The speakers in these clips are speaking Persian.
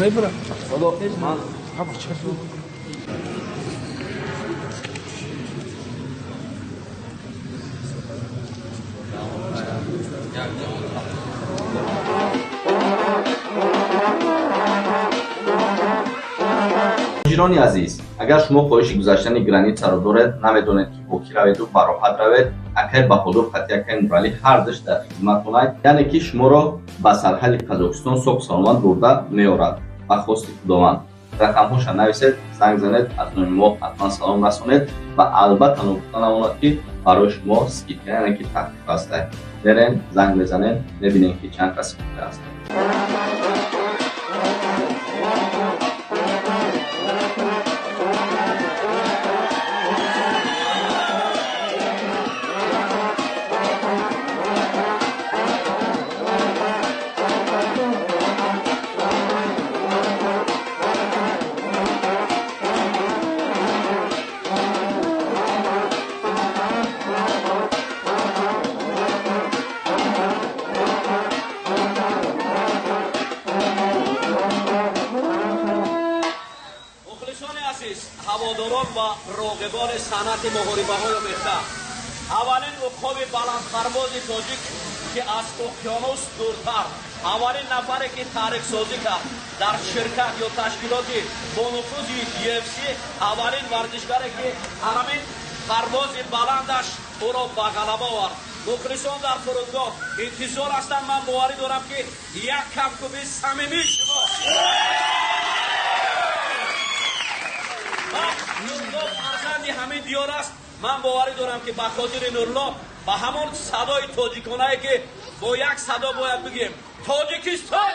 Ne bırak? مهاجران عزیز، اگر شما خواهش گذشتن گرانیت را دارید، نمیدانید که با کی روید و براحت روید، اگر به حضور خطی کنید ولی هر دش در خدمت کنید، یعنی که شما را به سرحد قزاقستان سوق سلامت برده میآورد. به خواست خداوند رقم‌هاش نویسید، زنگ زنید، از نام ما حتما سلام رسانید و البته نکته نماند که برای شما سکیت یعنی که تخفیف است. برین زنگ بزنید، ببینید که چند کسی است. هواداران و راغبان صنعت محاربه‌های آمیخته، اولین عقاب بلندپرواز تاجیک که از اقیانوس دورتر، اولین نفری که تحریک سازی کرد در شرکت یا تشکیلات با نفوذ UFC، اولین ورزشکاری که همین پرواز بلندش او را به غلبه آورد. مخلصان در فرودگاه انتظار هستند. من باوری دارم که یک کمکوبی صمیمی شما نورالله فرزندی همین دیار است. من باوری دارم که به خاطر نورالله با همون صدای تاجیکانه‌ای که با یک صدا باید بگیم تاجیکستان،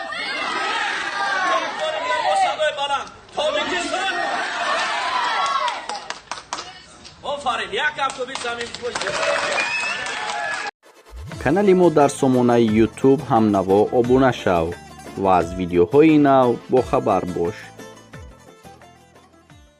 با صدای بلند تاجیکستان. آفرین، یک کمکوبی صمیمی شما. کانالی ما در سامانه یوتیوب هم نوا ابونه شو و از ویدیوهای نو با خبر باش.